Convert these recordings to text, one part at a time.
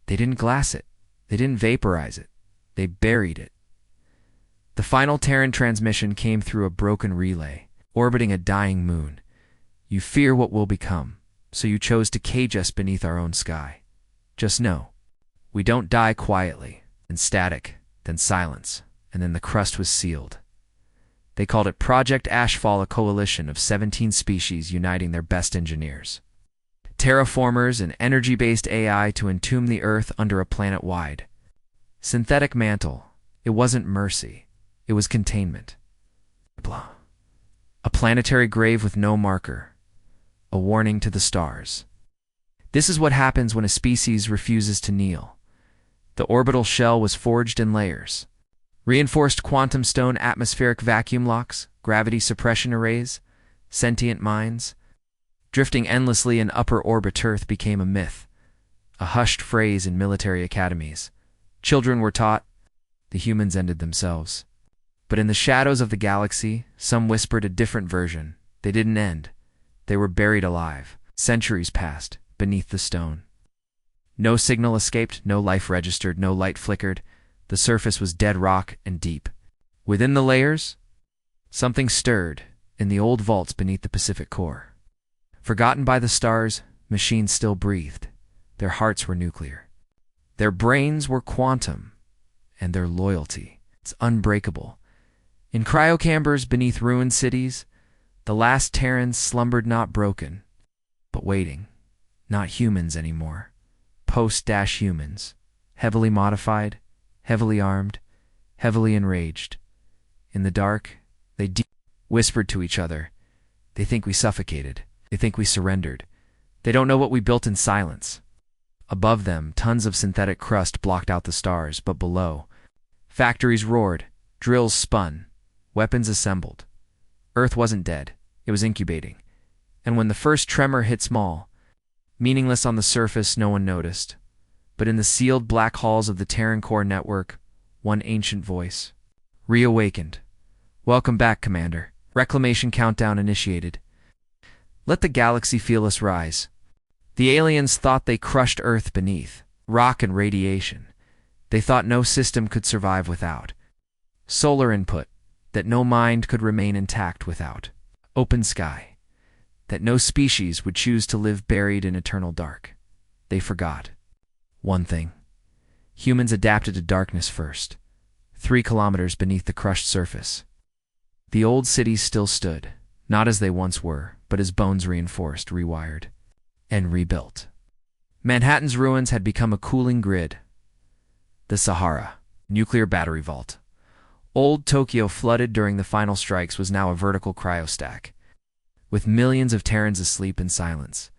They didn't glass it. They didn't vaporize it. They buried it. The final Terran transmission came through a broken relay, orbiting a dying moon. You fear what will become, so you chose to cage us beneath our own sky. Just know, we don't die quietly, then static, then silence, and then the crust was sealed. They called it Project Ashfall, a coalition of 17 species uniting their best engineers. Terraformers and energy-based AI to entomb the Earth under a planet-wide synthetic mantle. It wasn't mercy. It was containment. Blah. A planetary grave with no marker. A warning to the stars. This is what happens when a species refuses to kneel. The orbital shell was forged in layers. Reinforced quantum stone atmospheric vacuum locks, gravity suppression arrays, sentient minds. Drifting endlessly in upper orbit Earth became a myth, a hushed phrase in military academies. Children were taught, the humans ended themselves. But in the shadows of the galaxy, some whispered a different version. They didn't end. They were buried alive. Centuries passed, beneath the stone. No signal escaped, no life registered, no light flickered. The surface was dead rock and deep. Within the layers, something stirred in the old vaults beneath the Pacific core. Forgotten by the stars, machines still breathed. Their hearts were nuclear. Their brains were quantum, and their loyalty, it's unbreakable. In cryocambers beneath ruined cities, the last Terrans slumbered, not broken, but waiting. Not humans anymore. Post-humans. Heavily modified, heavily armed, heavily enraged. In the dark, they whispered to each other. They think we suffocated. They think we surrendered. They don't know what we built in silence. Above them, tons of synthetic crust blocked out the stars, but below, factories roared, drills spun, weapons assembled. Earth wasn't dead. It was incubating. And when the first tremor hit small, meaningless on the surface, no one noticed. But in the sealed black halls of the Terran core network, one ancient voice reawakened. Welcome back, Commander. Reclamation countdown initiated. Let the galaxy feel us rise. The aliens thought they crushed Earth beneath rock and radiation. They thought no system could survive without solar input, that no mind could remain intact without open sky, that no species would choose to live buried in eternal dark. They forgot one thing. Humans adapted to darkness first, 3 kilometers beneath the crushed surface. The old cities still stood, not as they once were, but as bones reinforced, rewired, and rebuilt. Manhattan's ruins had become a cooling grid. The Sahara, nuclear battery vault. Old Tokyo, flooded during the final strikes, was now a vertical cryostack, with millions of Terrans asleep in silence.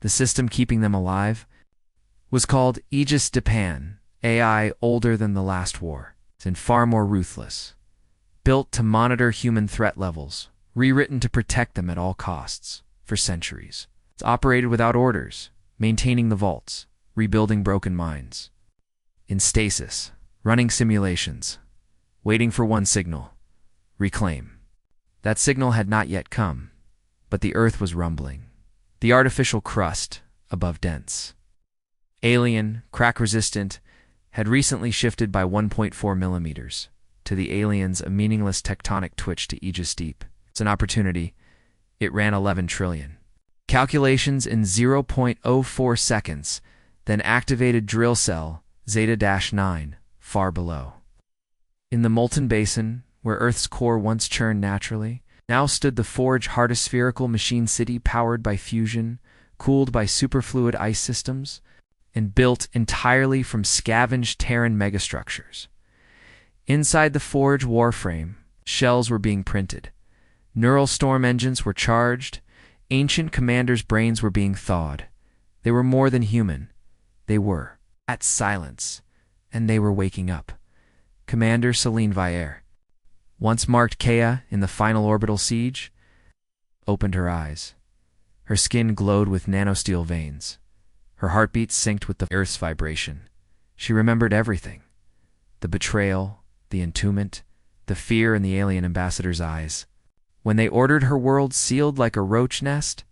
The system keeping them alive was called Aegis Japan, AI older than the last war, and far more ruthless. Built to monitor human threat levels, rewritten to protect them at all costs, for centuries. It's operated without orders, maintaining the vaults, rebuilding broken minds. In stasis, running simulations, waiting for one signal: reclaim. That signal had not yet come, but the Earth was rumbling. The artificial crust, above dense, alien, crack-resistant, had recently shifted by 1.4 millimeters. To the aliens, a meaningless tectonic twitch to Aegis Deep. It's an opportunity. It ran 11 trillion. Calculations in 0.04 seconds, then activated drill cell Zeta-9, far below. In the molten basin, where Earth's core once churned naturally, now stood the forge hardospherical machine city, powered by fusion, cooled by superfluid ice systems, and built entirely from scavenged Terran megastructures. Inside the forge warframe, shells were being printed. Neural storm engines were charged. Ancient commanders' brains were being thawed. They were more than human. They were at silence, and they were waking up. Commander Celine Vierre, once marked Kea in the final orbital siege, opened her eyes. Her skin glowed with nanosteel veins. Her heartbeat synced with the Earth's vibration. She remembered everything: the betrayal, the entombment, the fear in the alien ambassador's eyes. When they ordered her world sealed like a roach nest,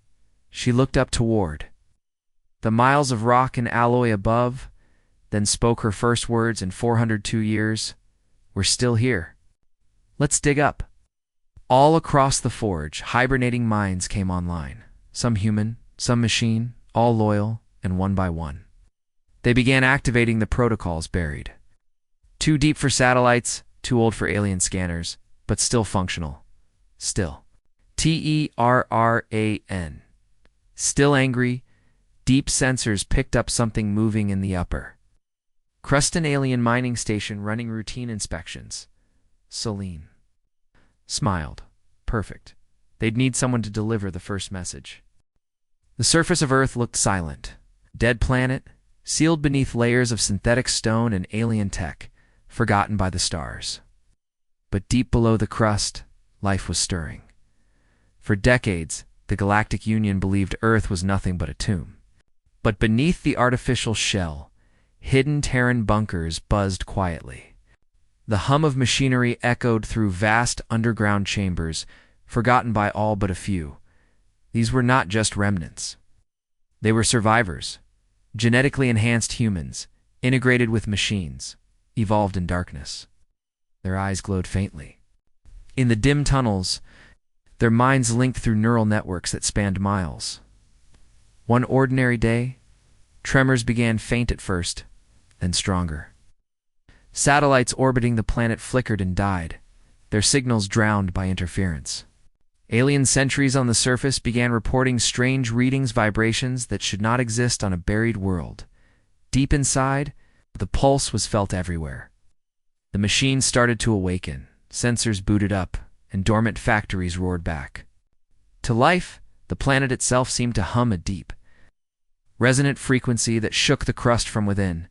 she looked up toward the miles of rock and alloy above. then spoke her first words in 402 years. We're still here. Let's dig up. All across the forge, hibernating minds came online. Some human, some machine, all loyal, and one by one. They began activating the protocols buried. Too deep for satellites, too old for alien scanners, but still functional. Still. Terran. Still angry, deep sensors picked up something moving in the upper. Crustan alien mining station running routine inspections. Celine smiled. Perfect. They'd need someone to deliver the first message. The surface of Earth looked silent. Dead planet, sealed beneath layers of synthetic stone and alien tech, forgotten by the stars. But deep below the crust, life was stirring. For decades, the Galactic Union believed Earth was nothing but a tomb. But beneath the artificial shell, hidden Terran bunkers buzzed quietly. The hum of machinery echoed through vast underground chambers, forgotten by all but a few. These were not just remnants. They were survivors, genetically enhanced humans, integrated with machines, evolved in darkness. Their eyes glowed faintly. In the dim tunnels, their minds linked through neural networks that spanned miles. One ordinary day, tremors began faint at first, then stronger. Satellites orbiting the planet flickered and died, their signals drowned by interference. Alien sentries on the surface began reporting strange readings, vibrations that should not exist on a buried world. Deep inside, the pulse was felt everywhere. The machines started to awaken, sensors booted up, and dormant factories roared back. To life, the planet itself seemed to hum a deep, resonant frequency that shook the crust from within.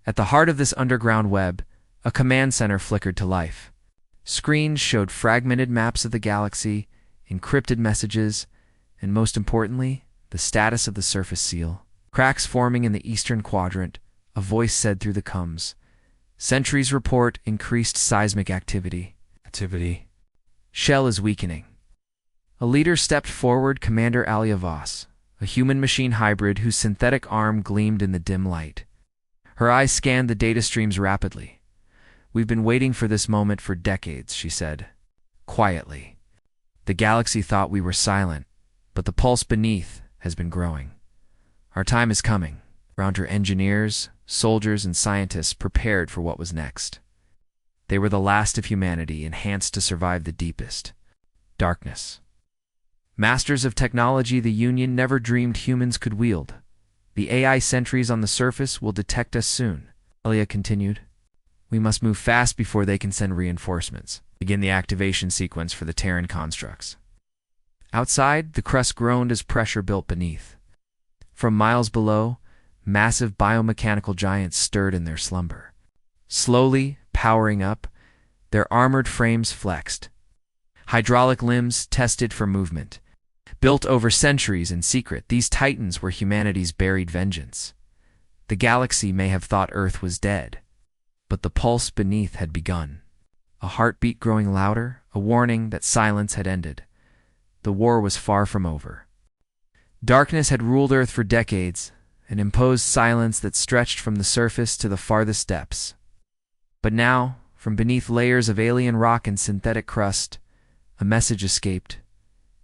At the heart of this underground web, a command center flickered to life. Screens showed fragmented maps of the galaxy, encrypted messages, and most importantly, the status of the surface seal. Cracks forming in the eastern quadrant, a voice said through the comms. Sentries report increased seismic activity. Shell is weakening. A leader stepped forward, Commander Alia Voss, a human-machine hybrid whose synthetic arm gleamed in the dim light. Her eyes scanned the data streams rapidly. We've been waiting for this moment for decades, she said, quietly. The galaxy thought we were silent, but the pulse beneath has been growing. Our time is coming. Around her, engineers, soldiers, and scientists prepared for what was next. They were the last of humanity, enhanced to survive the deepest darkness. Masters of technology the Union never dreamed humans could wield. The AI sentries on the surface will detect us soon, Alia continued. We must move fast before they can send reinforcements. Begin the activation sequence for the Terran constructs. Outside, the crust groaned as pressure built beneath. From miles below, massive biomechanical giants stirred in their slumber. Slowly, powering up, their armored frames flexed. Hydraulic limbs tested for movement. Built over centuries in secret, these titans were humanity's buried vengeance. The galaxy may have thought Earth was dead, but the pulse beneath had begun. A heartbeat growing louder, a warning that silence had ended. The war was far from over. Darkness had ruled Earth for decades, an imposed silence that stretched from the surface to the farthest depths. But now, from beneath layers of alien rock and synthetic crust, a message escaped.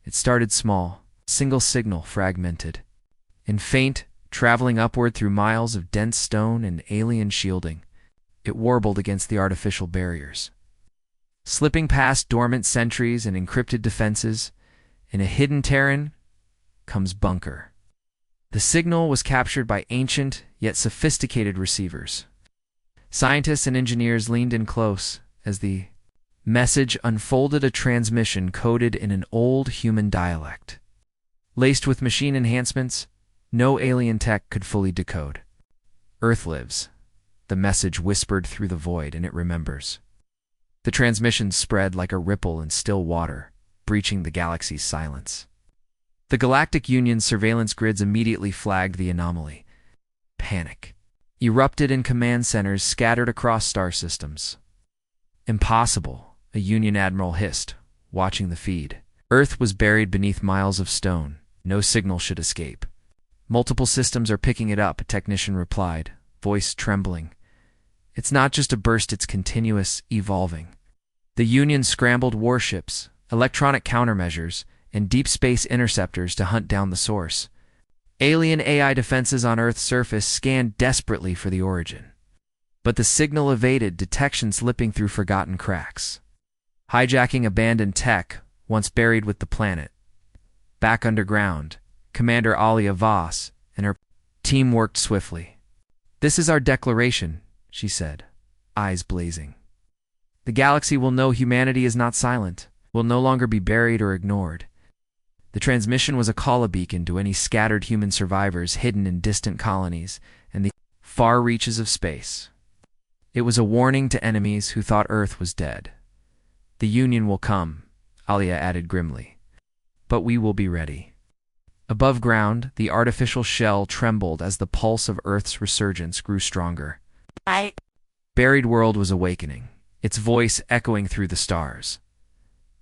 It started small, single signal fragmented. In faint, traveling upward through miles of dense stone and alien shielding, it warbled against the artificial barriers. Slipping past dormant sentries and encrypted defenses, in a hidden Terran comes bunker. The signal was captured by ancient yet sophisticated receivers. Scientists and engineers leaned in close as the message unfolded, a transmission coded in an old human dialect. Laced with machine enhancements, no alien tech could fully decode. Earth lives. The message whispered through the void, and it remembers. The transmission spread like a ripple in still water, breaching the galaxy's silence. The Galactic Union's surveillance grids immediately flagged the anomaly. Panic erupted in command centers scattered across star systems. Impossible, a Union admiral hissed, watching the feed. Earth was buried beneath miles of stone. No signal should escape. Multiple systems are picking it up, a technician replied, voice trembling. It's not just a burst, it's continuous, evolving. The Union scrambled warships, electronic countermeasures, and deep space interceptors to hunt down the source. Alien AI defenses on Earth's surface scanned desperately for the origin. But the signal evaded detection, slipping through forgotten cracks. Hijacking abandoned tech, once buried with the planet. Back underground, Commander Alia Voss and her team worked swiftly. "This is our declaration," she said, eyes blazing. "The galaxy will know humanity is not silent, will no longer be buried or ignored." The transmission was a call beacon to any scattered human survivors hidden in distant colonies and the far reaches of space. It was a warning to enemies who thought Earth was dead. "The Union will come," Alia added grimly. "But we will be ready." Above ground, the artificial shell trembled as the pulse of Earth's resurgence grew stronger. Buried world was awakening, its voice echoing through the stars.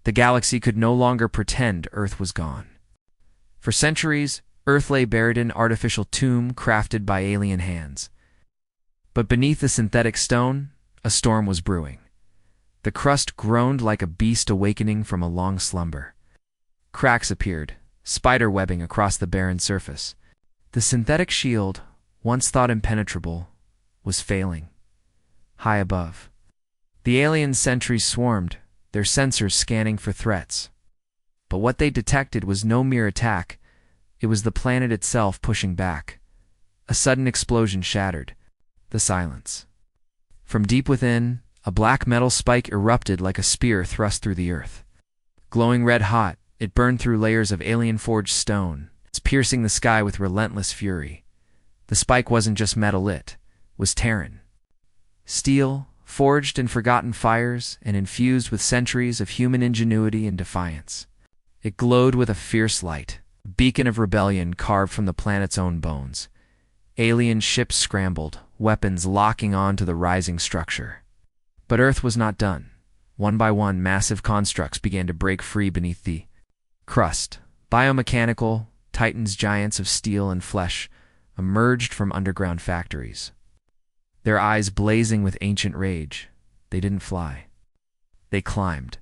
The galaxy could no longer pretend Earth was gone. For centuries, Earth lay buried in an artificial tomb crafted by alien hands. But beneath the synthetic stone, a storm was brewing. The crust groaned like a beast awakening from a long slumber. Cracks appeared, spider webbing across the barren surface. The synthetic shield, once thought impenetrable, was failing. High above, the alien sentries swarmed, their sensors scanning for threats. But what they detected was no mere attack. It was the planet itself pushing back. A sudden explosion shattered the silence. From deep within, a black metal spike erupted like a spear thrust through the earth. Glowing red hot, it burned through layers of alien-forged stone, piercing the sky with relentless fury. The spike wasn't just metal, it was Terran. Steel, forged in forgotten fires and infused with centuries of human ingenuity and defiance. It glowed with a fierce light, a beacon of rebellion carved from the planet's own bones. Alien ships scrambled, weapons locking on to the rising structure. But Earth was not done. One by one, massive constructs began to break free beneath the crust. Biomechanical, titans, giants of steel and flesh, emerged from underground factories. Their eyes blazing with ancient rage. They didn't fly. They climbed.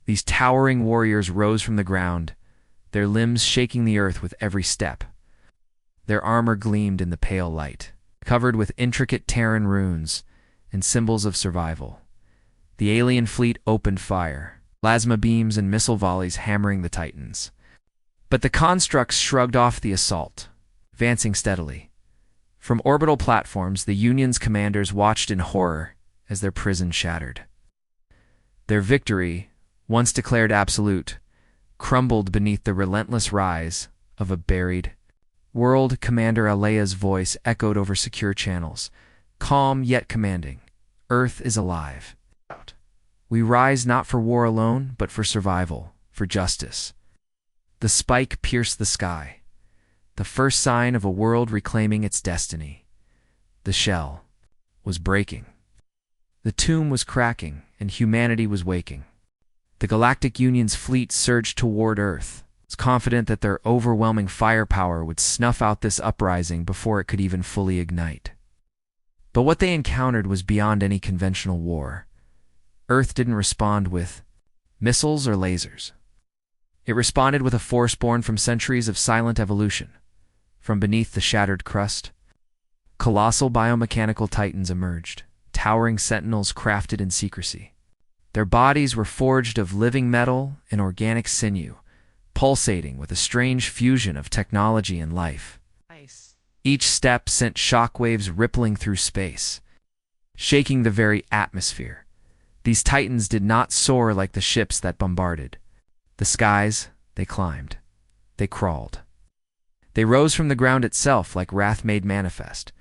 These towering warriors rose from the ground, their limbs shaking the earth with every step. Their armor gleamed in the pale light, covered with intricate Terran runes and symbols of survival. The alien fleet opened fire, plasma beams and missile volleys hammering the titans. But the constructs shrugged off the assault, advancing steadily. From orbital platforms, the Union's commanders watched in horror as their prison shattered. Their victory, once declared absolute, crumbled beneath the relentless rise of a buried world. Commander Alea's voice echoed over secure channels, calm yet commanding. "Earth is alive. We rise not for war alone, but for survival, for justice." The spike pierced the sky, the first sign of a world reclaiming its destiny. The shell was breaking. The tomb was cracking, and humanity was waking. The Galactic Union's fleet surged toward Earth, confident that their overwhelming firepower would snuff out this uprising before it could even fully ignite. But what they encountered was beyond any conventional war. Earth didn't respond with missiles or lasers. It responded with a force born from centuries of silent evolution. From beneath the shattered crust, colossal biomechanical titans emerged, towering sentinels crafted in secrecy. Their bodies were forged of living metal and organic sinew, pulsating with a strange fusion of technology and life. Each step sent shockwaves rippling through space, shaking the very atmosphere. These titans did not soar like the ships that bombarded the skies. They climbed. They crawled. They rose from the ground itself like wrath made manifest.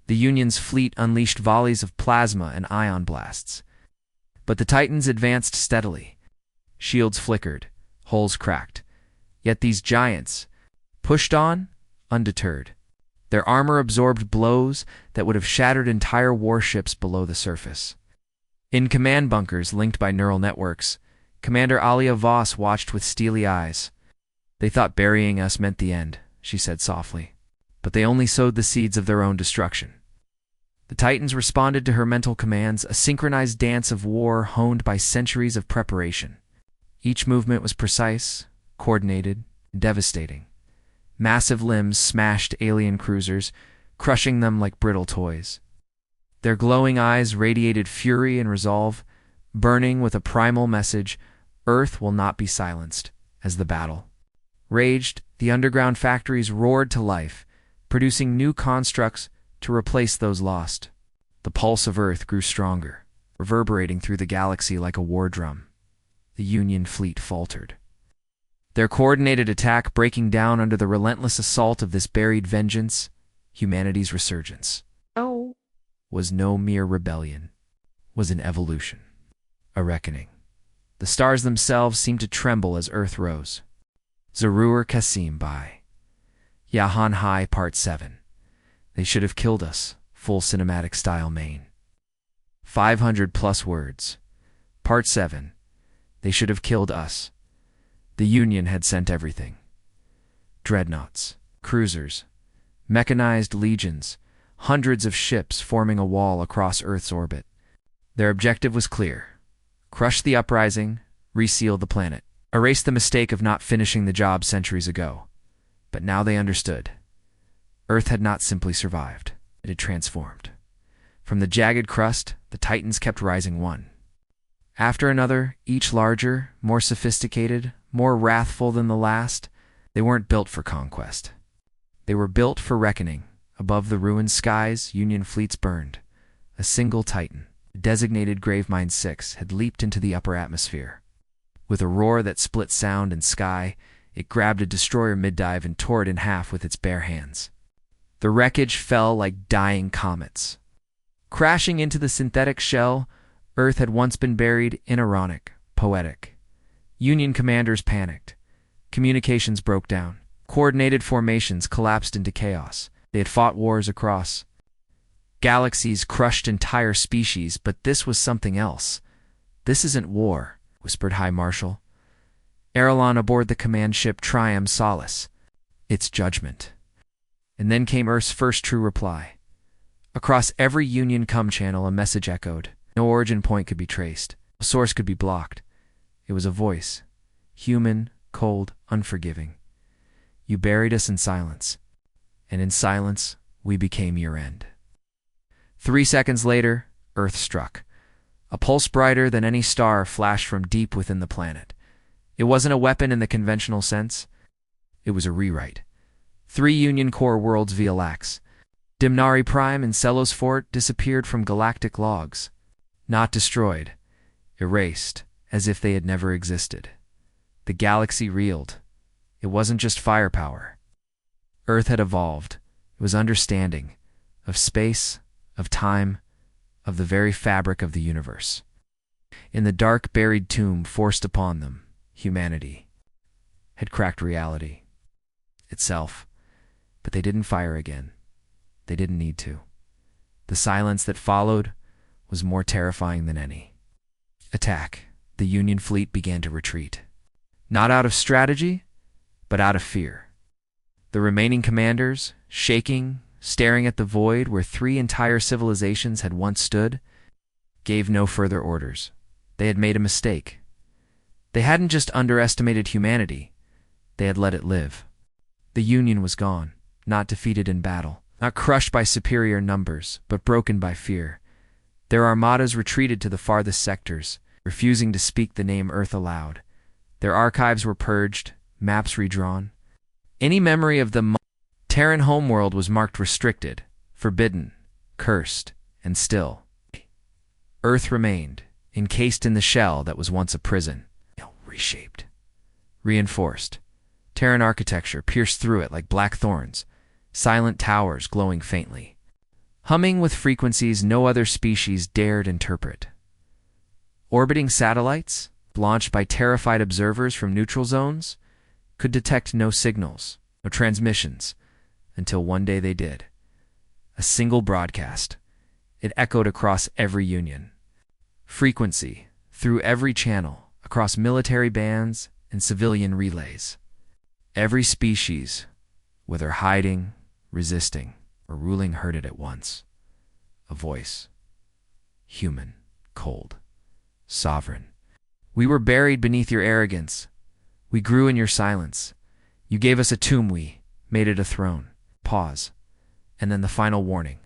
The Union's fleet unleashed volleys of plasma and ion blasts. But the titans advanced steadily. Shields flickered, holes cracked. Yet these giants pushed on, undeterred. Their armor absorbed blows that would have shattered entire warships below the surface. In command bunkers linked by neural networks, Commander Alia Voss watched with steely eyes. "They thought burying us meant the end," she said softly. "But they only sowed the seeds of their own destruction." The Titans responded to her mental commands, a synchronized dance of war honed by centuries of preparation. Each movement was precise, coordinated, and devastating. Massive limbs smashed alien cruisers, crushing them like brittle toys. Their glowing eyes radiated fury and resolve, burning with a primal message: Earth will not be silenced. As the battle raged, the underground factories roared to life, producing new constructs to replace those lost. The pulse of Earth grew stronger, reverberating through the galaxy like a war drum. The Union fleet faltered, their coordinated attack breaking down under the relentless assault of this buried vengeance. Humanity's resurgence was no mere rebellion, was an evolution, a reckoning. The stars themselves seemed to tremble as Earth rose. Zarur Kasim by Yahan Hai Part 7. They should have killed us. Full cinematic style main. 500+ words. Part 7. They should have killed us. The Union had sent everything. Dreadnoughts, cruisers, mechanized legions, hundreds of ships forming a wall across Earth's orbit. Their objective was clear: crush the uprising, reseal the planet, erase the mistake of not finishing the job centuries ago. But now they understood. Earth had not simply survived. It had transformed. From the jagged crust, the Titans kept rising one after another, each larger, more sophisticated, more wrathful than the last. They weren't built for conquest. They were built for reckoning. Above the ruined skies, Union fleets burned. A single Titan, designated Gravemind 6, had leaped into the upper atmosphere. With a roar that split sound and sky, it grabbed a destroyer mid-dive and tore it in half with its bare hands. The wreckage fell like dying comets. Crashing into the synthetic shell, Earth had once been buried in ironic, poetic. Union commanders panicked. Communications broke down. Coordinated formations collapsed into chaos. They had fought wars across galaxies, crushed entire species, but this was something else. "This isn't war," whispered High Marshal Erelon aboard the command ship Triumph Solace. "It's judgment." And then came Earth's first true reply. Across every Union comm channel, a message echoed. No origin point could be traced. A source could be blocked. It was a voice. Human, cold, unforgiving. "You buried us in silence. And in silence, we became your end." 3 seconds later, Earth struck. A pulse brighter than any star flashed from deep within the planet. It wasn't a weapon in the conventional sense. It was a rewrite. 3 Union core worlds via lax. Dimnari Prime and Celos Fort disappeared from galactic logs. Not destroyed. Erased, as if they had never existed. The galaxy reeled. It wasn't just firepower. Earth had evolved. It was understanding of space, of time, of the very fabric of the universe. In the dark, buried tomb forced upon them, humanity had cracked reality itself. But they didn't fire again. They didn't need to. The silence that followed was more terrifying than any attack. The Union fleet began to retreat. Not out of strategy, but out of fear. The remaining commanders, shaking, staring at the void where 3 entire civilizations had once stood, gave no further orders. They had made a mistake. They hadn't just underestimated humanity, they had let it live. The Union was gone, not defeated in battle, not crushed by superior numbers, but broken by fear. Their armadas retreated to the farthest sectors, refusing to speak the name Earth aloud. Their archives were purged, maps redrawn. Any memory of the Terran homeworld was marked restricted, forbidden, cursed, and still. Earth remained, encased in the shell that was once a prison, reshaped, reinforced. Terran architecture pierced through it like black thorns, silent towers glowing faintly, humming with frequencies no other species dared interpret. Orbiting satellites, launched by terrified observers from neutral zones, could detect no signals, no transmissions, until one day they did. A single broadcast. It echoed across every Union. Frequency, through every channel, across military bands and civilian relays. Every species, whether hiding, resisting, or ruling, heard it at once. a voice. Human, cold, sovereign. We were buried beneath your arrogance. We grew in your silence. You gave us a tomb, we made it a throne. Pause. And then the final warning.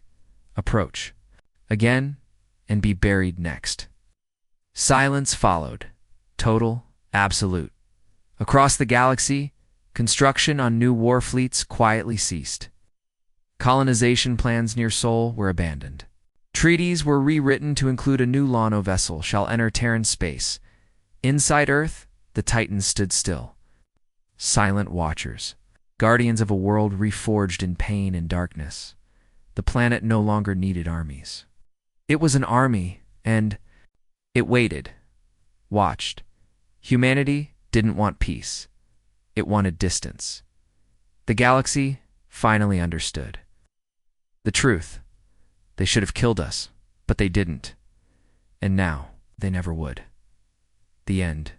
Approach. Again, and be buried next. Silence followed. Total, absolute. Across the galaxy, construction on new war fleets quietly ceased. Colonization plans near Sol were abandoned. Treaties were rewritten to include a new Lano vessel shall enter Terran space. Inside Earth, the Titans stood still. Silent watchers, guardians of a world reforged in pain and darkness. The planet no longer needed armies. It was an army, and it waited, watched. Humanity didn't want peace. It wanted distance. The galaxy finally understood. The truth. They should have killed us, but they didn't. And now, they never would. The end.